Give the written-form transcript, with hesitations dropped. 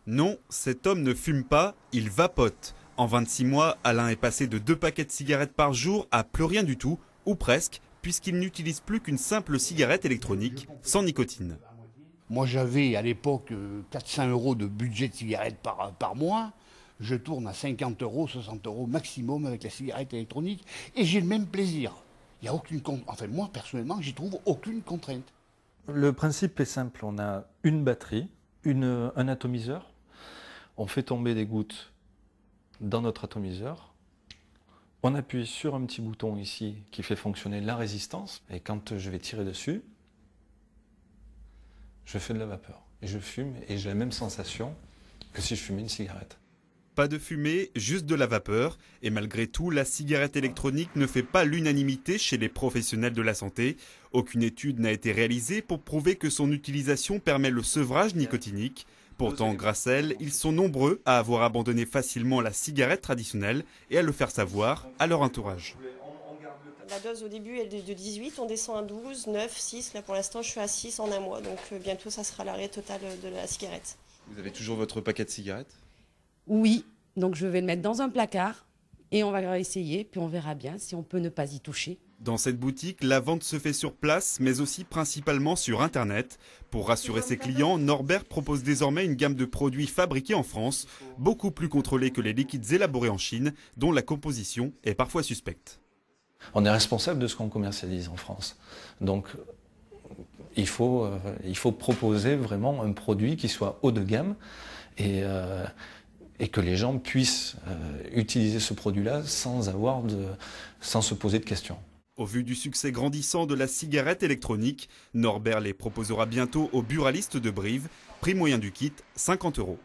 Non, cet homme ne fume pas, il vapote. En 26 mois, Alain est passé de 2 paquets de cigarettes par jour à plus rien du tout, ou presque, puisqu'il n'utilise plus qu'une simple cigarette électronique sans nicotine. Moi j'avais à l'époque 400 € de budget de cigarettes par mois. Je tourne à 50 €, 60 € maximum avec la cigarette électronique et j'ai le même plaisir. Il n'y a aucune enfin moi personnellement j'y trouve aucune contrainte. Le principe est simple, on a une batterie, un atomiseur, on fait tomber des gouttes dans notre atomiseur, on appuie sur un petit bouton ici qui fait fonctionner la résistance et quand je vais tirer dessus, je fais de la vapeur et je fume et j'ai la même sensation que si je fumais une cigarette. Pas de fumée, juste de la vapeur. Et malgré tout, la cigarette électronique ne fait pas l'unanimité chez les professionnels de la santé. Aucune étude n'a été réalisée pour prouver que son utilisation permet le sevrage nicotinique. Pourtant, grâce à elle, ils sont nombreux à avoir abandonné facilement la cigarette traditionnelle et à le faire savoir à leur entourage. La dose au début elle est de 18, on descend à 12, 9, 6. Là pour l'instant je suis à 6 en un mois, donc bientôt ça sera l'arrêt total de la cigarette. Vous avez toujours votre paquet de cigarettes ? Oui, donc je vais le mettre dans un placard et on va essayer, puis on verra bien si on peut ne pas y toucher. Dans cette boutique, la vente se fait sur place, mais aussi principalement sur Internet. Pour rassurer ses clients, Norbert propose désormais une gamme de produits fabriqués en France, beaucoup plus contrôlés que les liquides élaborés en Chine, dont la composition est parfois suspecte. On est responsable de ce qu'on commercialise en France. Donc il faut proposer vraiment un produit qui soit haut de gamme et que les gens puissent utiliser ce produit-là sans se poser de questions. Au vu du succès grandissant de la cigarette électronique, Norbert les proposera bientôt aux buralistes de Brive. Prix moyen du kit, 50 €.